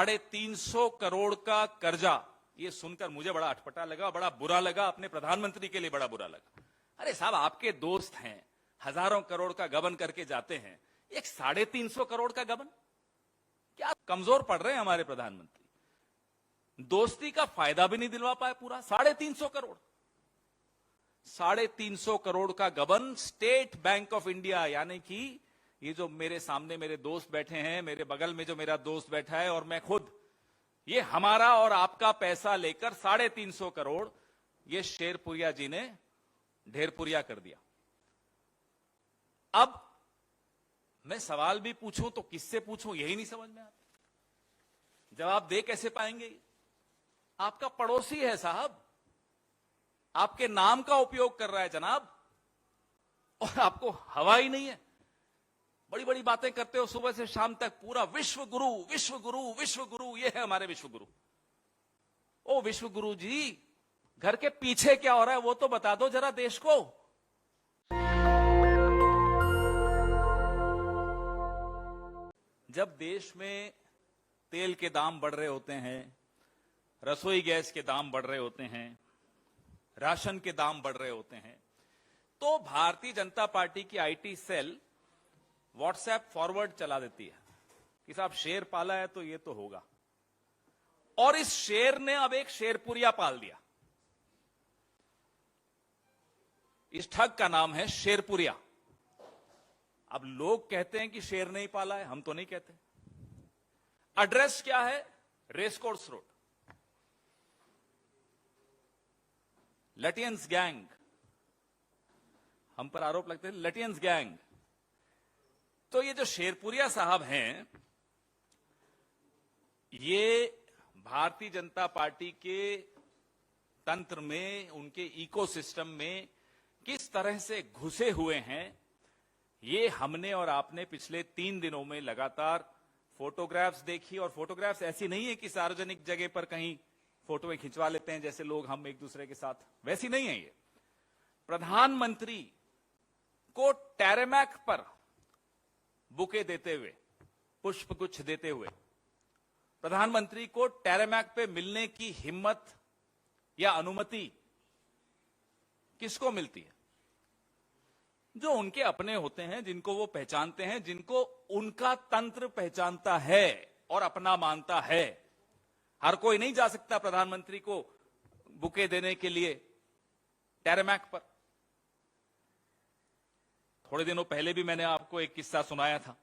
350 करोड़ का कर्जा, ये सुनकर मुझे बड़ा अटपटा लगा, बड़ा बुरा लगा, अपने प्रधानमंत्री के लिए बड़ा बुरा लगा। अरे साहब, आपके दोस्त हैं, हजारों करोड़ का गबन करके जाते हैं, एक 350 करोड़ का गबन, क्या कमजोर पड़ रहे हैं हमारे प्रधानमंत्री? दोस्ती का फायदा भी नहीं दिलवा पाए पूरा, 350 करोड़। 350 करोड़ का गबन स्टेट बैंक ऑफ इंडिया, यानी कि ये जो मेरे सामने मेरे दोस्त बैठे हैं, मेरे बगल में जो मेरा दोस्त बैठा है और मैं खुद, ये हमारा और आपका पैसा लेकर 350 करोड़ ये शेरपुरिया जी ने ढेरपुरिया कर दिया। अब मैं सवाल भी पूछूं तो किससे पूछूं, यही नहीं समझ में आता। जवाब दे कैसे पाएंगे? आपका पड़ोसी है साहब, आपके नाम का उपयोग कर रहा है जनाब, और आपको हवा ही नहीं है। बड़ी बड़ी बातें करते हो सुबह से शाम तक, पूरा विश्व गुरु विश्व गुरु विश्व गुरु, ये है हमारे विश्व गुरु। ओ विश्व गुरु जी, घर के पीछे क्या हो रहा है वो तो बता दो जरा देश को। जब देश में तेल के दाम बढ़ रहे होते हैं, रसोई गैस के दाम बढ़ रहे होते हैं, राशन के दाम बढ़ रहे होते हैं, तो भारतीय जनता पार्टी की आईटी सेल व्हाट्सएप फॉरवर्ड चला देती है कि साहब शेर पाला है तो ये तो होगा। और इस शेर ने अब एक शेरपुरिया पाल दिया। इस ठग का नाम है शेरपुरिया। अब लोग कहते हैं कि शेर नहीं पाला है, हम तो नहीं कहते। एड्रेस क्या है? Racecourse Road, Lutyens gang. हम पर आरोप लगते हैं लटियंस गैंग। तो ये जो शेरपुरिया साहब हैं, ये भारतीय जनता पार्टी के तंत्र में, उनके इकोसिस्टम में किस तरह से घुसे हुए हैं, ये हमने और आपने पिछले 3 दिनों में लगातार फोटोग्राफ्स देखी। और फोटोग्राफ्स ऐसी नहीं है कि सार्वजनिक जगह पर कहीं फोटोएं खिंचवा लेते हैं जैसे लोग हम एक दूसरे के साथ, वैसी नहीं है ये। प्रधानमंत्री को टैरेमैक पर बुके देते हुए, पुष्प गुच्छ देते हुए, प्रधानमंत्री को टैरेमैक पे मिलने की हिम्मत या अनुमति किसको मिलती है? जो उनके अपने होते हैं, जिनको वो पहचानते हैं, जिनको उनका तंत्र पहचानता है और अपना मानता है। हर कोई नहीं जा सकता प्रधानमंत्री को बुके देने के लिए टैरेमैक पर। थोड़े दिनों पहले भी मैंने आपको एक किस्सा सुनाया था,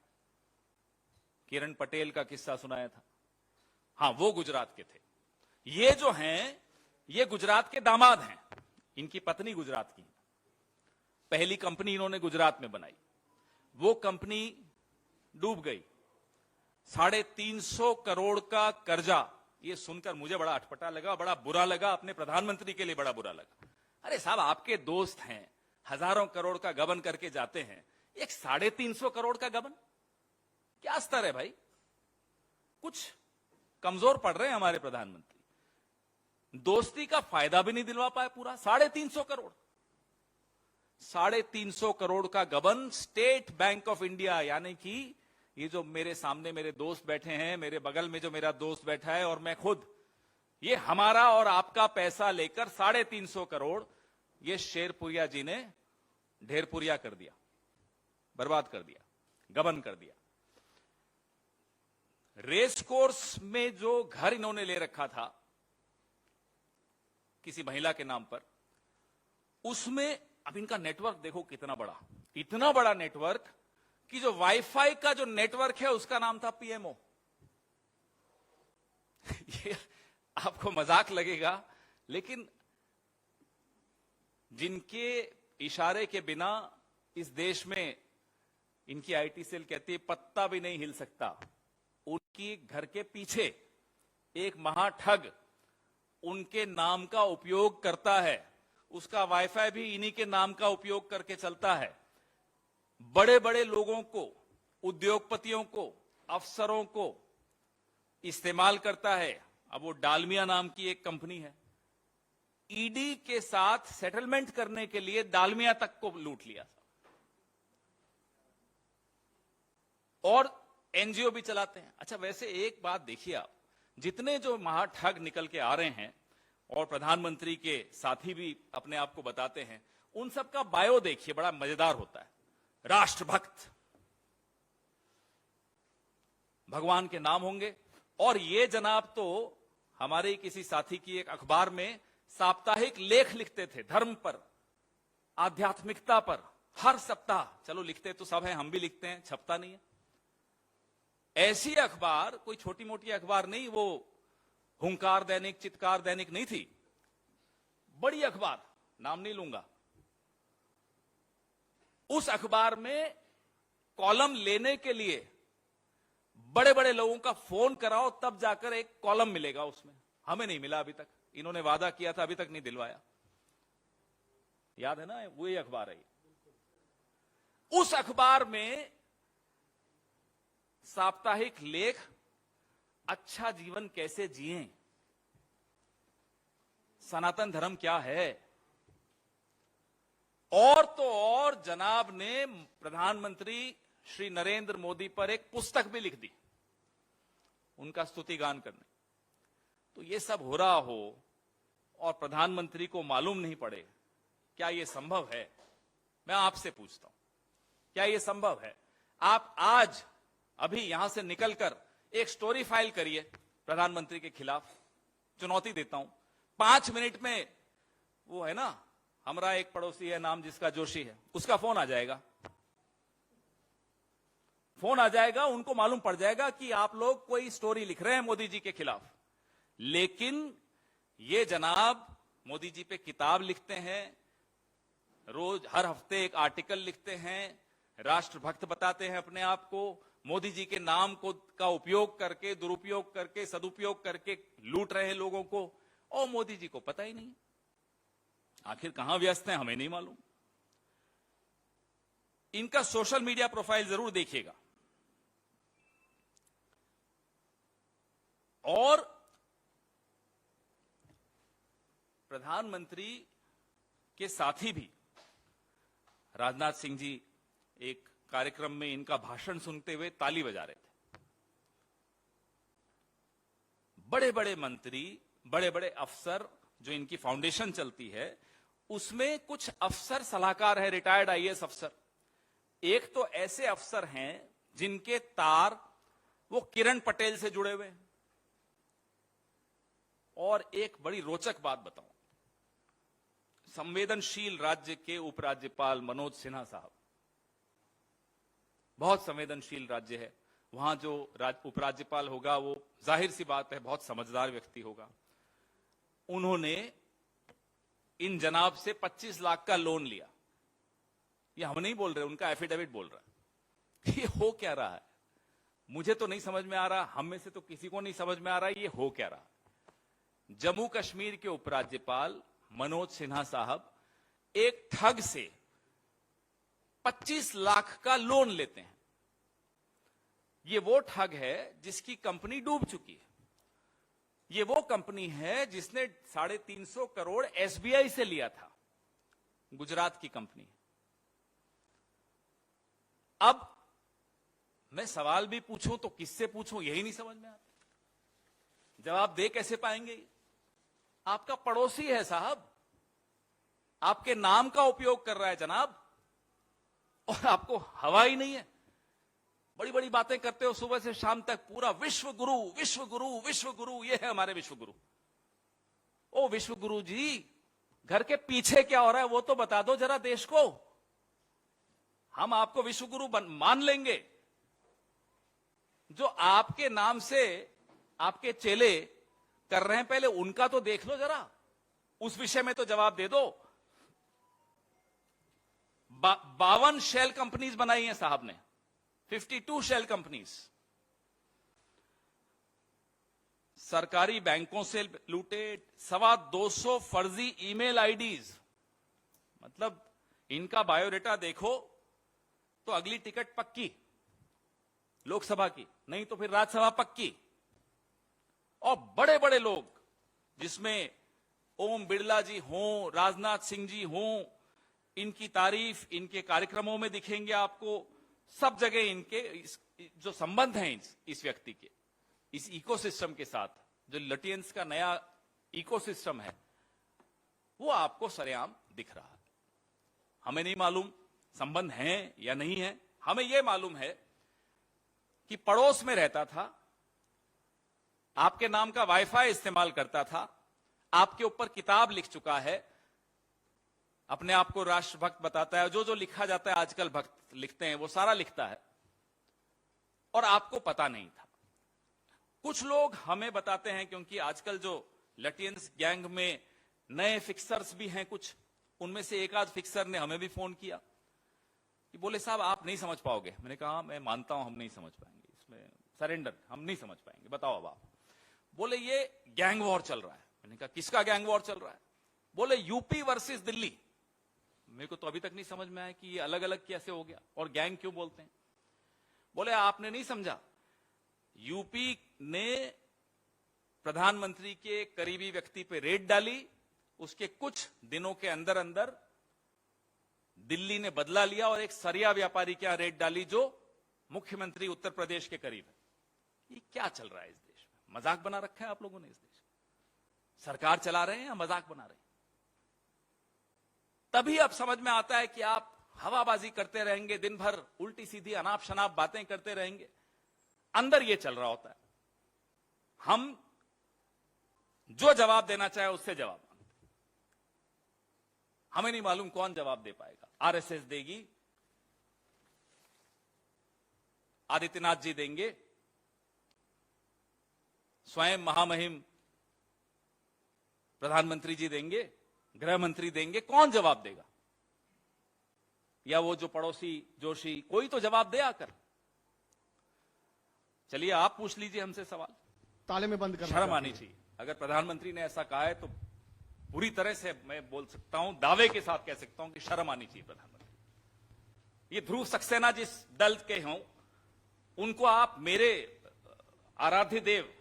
किरण पटेल का किस्सा सुनाया था। हां, वो गुजरात के थे। ये जो हैं, ये गुजरात के दामाद हैं, इनकी पत्नी गुजरात की। पहली कंपनी इन्होंने गुजरात में बनाई, वो कंपनी डूब गई। 350 करोड़ का कर्जा, ये सुनकर मुझे बड़ा अटपटा लगा, बड़ा बुरा लगा, अपने प्रधानमंत्री के लिए बड़ा बुरा लगा। अरे साहब, आपके दोस्त हैं, हजारों करोड़ का गबन करके जाते हैं, एक 350 करोड़ का गबन, क्या स्तर है भाई? कुछ कमजोर पड़ रहे हैं हमारे प्रधानमंत्री। दोस्ती का फायदा भी नहीं दिलवा पाए पूरा, 350 करोड़। 350 करोड़ का गबन स्टेट बैंक ऑफ इंडिया, यानी कि ये जो मेरे सामने मेरे दोस्त बैठे हैं, मेरे बगल में जो मेरा दोस्त बैठा है और मैं खुद, ये हमारा और आपका पैसा लेकर 350 करोड़ ये शेरपुरिया जी ने ढेरपुरिया कर दिया, बर्बाद कर दिया, गबन कर दिया। रेस कोर्स में जो घर इन्होंने ले रखा था किसी महिला के नाम पर, उसमें अब इनका नेटवर्क देखो कितना बड़ा, इतना बड़ा नेटवर्क कि जो वाईफाई का जो नेटवर्क है उसका नाम था पीएमओ। ये आपको मजाक लगेगा, लेकिन जिनके इशारे के बिना इस देश में इनकी आईटी सेल कहती है पत्ता भी नहीं हिल सकता, उनकी घर के पीछे एक महाठग उनके नाम का उपयोग करता है। उसका वाईफाई भी इन्हीं के नाम का उपयोग करके चलता है। बड़े बड़े लोगों को, उद्योगपतियों को, अफसरों को इस्तेमाल करता है। अब वो डालमिया नाम की एक कंपनी है, ईडी के साथ सेटलमेंट करने के लिए डालमिया तक को लूट लिया और एनजीओ भी चलाते हैं। अच्छा, वैसे एक बात देखिए आप, जितने जो महाठग निकल के आ रहे हैं और प्रधानमंत्री के साथी भी अपने आप को बताते हैं, उन सब का बायो देखिए, बड़ा मजेदार होता है। राष्ट्रभक्त, भगवान के नाम होंगे। और ये जनाब तो हमारे किसी साथी की एक अखबार में साप्ताहिक लेख लिखते थे, धर्म पर, आध्यात्मिकता पर, हर सप्ताह। चलो लिखते तो सब है, हम भी लिखते हैं, छपता नहीं है। ऐसी अखबार कोई छोटी मोटी अखबार नहीं, वो हुंकार दैनिक, चित्कार दैनिक नहीं थी, बड़ी अखबार, नाम नहीं लूंगा। उस अखबार में कॉलम लेने के लिए बड़े बड़े लोगों का फोन कराओ, तब जाकर एक कॉलम मिलेगा उसमें। हमें नहीं मिला अभी तक, इन्होंने वादा किया था, अभी तक नहीं दिलवाया। याद है ना, वही अखबार है। उस अखबार में साप्ताहिक लेख, अच्छा जीवन कैसे जिएं, सनातन धर्म क्या है। और तो और जनाब ने प्रधानमंत्री श्री नरेंद्र मोदी पर एक पुस्तक भी लिख दी, उनका स्तुति गान करने। तो ये सब हो रहा हो और प्रधानमंत्री को मालूम नहीं पड़े, क्या यह संभव है? मैं आपसे पूछता हूं, क्या यह संभव है? आप आज अभी यहां से निकलकर एक स्टोरी फाइल करिए प्रधानमंत्री के खिलाफ, चुनौती देता हूं। 5 मिनट में, वो है ना हमारा एक पड़ोसी है, नाम जिसका जोशी है, उसका फोन आ जाएगा, उनको मालूम पड़ जाएगा कि आप लोग कोई स्टोरी लिख रहे हैं मोदी जी के खिलाफ। लेकिन ये जनाब मोदी जी पे किताब लिखते हैं, रोज हर हफ्ते एक आर्टिकल लिखते हैं, राष्ट्रभक्त बताते हैं अपने आप को, मोदी जी के नाम को का उपयोग करके, दुरुपयोग करके, सदुपयोग करके लूट रहे हैं लोगों को, और मोदी जी को पता ही नहीं। आखिर कहां व्यस्त हैं हमें नहीं मालूम। इनका सोशल मीडिया प्रोफाइल जरूर देखिएगा। और प्रधानमंत्री के साथी भी, राजनाथ सिंह जी एक कार्यक्रम में इनका भाषण सुनते हुए ताली बजा रहे थे। बड़े बड़े मंत्री, बड़े बड़े अफसर, जो इनकी फाउंडेशन चलती है, उसमें कुछ अफसर सलाहकार है, रिटायर्ड आईएएस अफसर। एक तो ऐसे अफसर हैं जिनके तार वो किरण पटेल से जुड़े हुए हैं। और एक बड़ी रोचक बात बताऊं, संवेदनशील राज्य के उपराज्यपाल मनोज सिन्हा साहब, बहुत संवेदनशील राज्य है, वहां जो उपराज्यपाल होगा वो जाहिर सी बात है बहुत समझदार व्यक्ति होगा। उन्होंने इन जनाब से 25 लाख का लोन लिया। ये हम नहीं बोल रहे, उनका एफिडेविट बोल रहा है। ये हो क्या रहा है मुझे तो नहीं समझ में आ रहा, हम में से तो किसी को नहीं समझ में आ रहा ये हो क्या रहा। जम्मू कश्मीर के उपराज्यपाल मनोज सिन्हा साहब एक ठग से 25 लाख का लोन लेते हैं। ये वो ठग है जिसकी कंपनी डूब चुकी है। ये वो कंपनी है जिसने 350 करोड़ एसबीआई से लिया था, गुजरात की कंपनी। अब मैं सवाल भी पूछूं तो किससे पूछूं यही नहीं समझ में आता। जवाब दे कैसे पाएंगे? आपका पड़ोसी है साहब, आपके नाम का उपयोग कर रहा है जनाब, और आपको हवा ही नहीं है। बड़ी बड़ी बातें करते हो सुबह से शाम तक, पूरा विश्व गुरु विश्व गुरु विश्व गुरु, ये है हमारे विश्व गुरु। ओ विश्व गुरु जी, घर के पीछे क्या हो रहा है वो तो बता दो जरा देश को। हम आपको विश्व गुरु मान लेंगे। जो आपके नाम से आपके चेले कर रहे हैं, पहले उनका तो देख लो जरा, उस विषय में तो जवाब दे दो। 52 शेल कंपनीज बनाई हैं साहब ने, 52 शेल कंपनीज। सरकारी बैंकों से लूटे 225 फर्जी ईमेल आईडीज। मतलब इनका बायोडेटा देखो तो अगली टिकट पक्की लोकसभा की, नहीं तो फिर राज्यसभा पक्की। और बड़े बड़े लोग, जिसमें ओम बिड़ला जी हों, राजनाथ सिंह जी हों, इनकी तारीफ इनके कार्यक्रमों में दिखेंगे आपको। सब जगह इनके जो संबंध हैं इस व्यक्ति के, इस इकोसिस्टम के साथ, जो लटियंस का नया इकोसिस्टम है, वो आपको सरेआम दिख रहा है। हमें नहीं मालूम संबंध है या नहीं है, हमें यह मालूम है कि पड़ोस में रहता था, आपके नाम का वाईफाई इस्तेमाल करता था, आपके ऊपर किताब लिख चुका है, अपने आप को राष्ट्रभक्त बताता है, जो जो लिखा जाता है आजकल भक्त लिखते हैं वो सारा लिखता है, और आपको पता नहीं था। कुछ लोग हमें बताते हैं, क्योंकि आजकल जो लटियंस गैंग में नए फिक्सर्स भी हैं कुछ, उनमें से एक आध फिक्सर ने हमें भी फोन किया कि बोले साहब आप नहीं समझ पाओगे। मैंने कहा मैं मानता हूं हम नहीं समझ पाएंगे, इसमें सरेंडर, हम नहीं समझ पाएंगे, बताओ अब आप। बोले ये गैंग वॉर चल रहा है। मैंने कहा किसका गैंग वॉर चल रहा है? बोले यूपी वर्सेस दिल्ली। मेरे को तो अभी तक नहीं समझ में आया कि ये अलग अलग कैसे हो गया और गैंग क्यों बोलते हैं। बोले आपने नहीं समझा, यूपी ने प्रधानमंत्री के करीबी व्यक्ति पे रेड डाली, उसके कुछ दिनों के अंदर अंदर दिल्ली ने बदला लिया और एक सरिया व्यापारी के यहां रेड डाली जो मुख्यमंत्री उत्तर प्रदेश के करीब है। ये क्या चल रहा है इस देश में? मजाक बना रखा है आप लोगों ने इस देश में। सरकार चला रहे हैं या मजाक बना रहे हैं? तभी अब समझ में आता है कि आप हवाबाजी करते रहेंगे, दिन भर उल्टी सीधी अनाप शनाप बातें करते रहेंगे, अंदर ये चल रहा होता है। हम जो जवाब देना चाहे उससे जवाब मांगते, हमें नहीं मालूम कौन जवाब दे पाएगा। आरएसएस देगी, आदित्यनाथ जी देंगे, स्वयं महामहिम प्रधानमंत्री जी देंगे, गृह मंत्री देंगे, कौन जवाब देगा? या वो जो पड़ोसी जोशी, कोई तो जवाब दे आकर। चलिए आप पूछ लीजिए हमसे सवाल। ताले में बंद करना शर्म आनी चाहिए। अगर प्रधानमंत्री ने ऐसा कहा है तो पूरी तरह से मैं बोल सकता हूं, दावे के साथ कह सकता हूं कि शर्म आनी चाहिए प्रधानमंत्री। ये ध्रुव सक्सेना जिस दल के हों, उनको आप मेरे आराध्य देव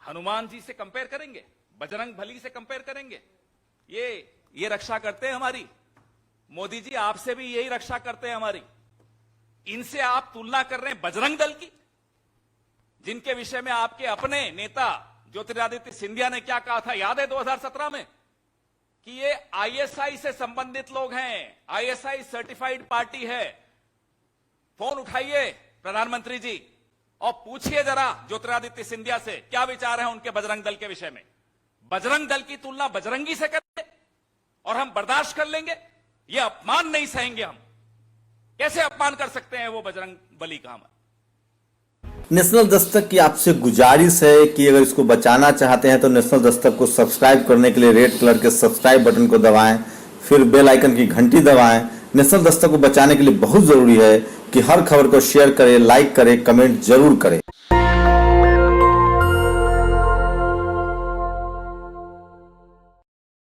हनुमान जी से कंपेयर करेंगे, बजरंग बली से कंपेयर करेंगे? ये रक्षा करते हैं हमारी। मोदी जी आपसे भी यही रक्षा करते हैं हमारी। इनसे आप तुलना कर रहे हैं बजरंग दल की, जिनके विषय में आपके अपने नेता ज्योतिरादित्य सिंधिया ने क्या कहा था, याद है 2017 में? कि ये आईएसआई से संबंधित लोग हैं, आईएसआई सर्टिफाइड पार्टी है। फोन उठाइए प्रधानमंत्री जी और पूछिए जरा ज्योतिरादित्य सिंधिया से क्या विचार है उनके बजरंग दल के विषय में। बजरंग दल की तुलना बजरंगी से करेंगे और हम बर्दाश्त कर लेंगे? ये अपमान नहीं सहेंगे हम। कैसे अपमान कर सकते हैं वो बजरंग बली का? हम नेशनल दस्तक की आपसे गुजारिश है कि अगर इसको बचाना चाहते हैं तो नेशनल दस्तक को सब्सक्राइब करने के लिए रेड कलर के सब्सक्राइब बटन को दबाएं, फिर बेल आइकन की घंटी दबाएं। नेशनल दस्तक को बचाने के लिए बहुत जरूरी है कि हर खबर को शेयर करें, लाइक करें, कमेंट जरूर करें।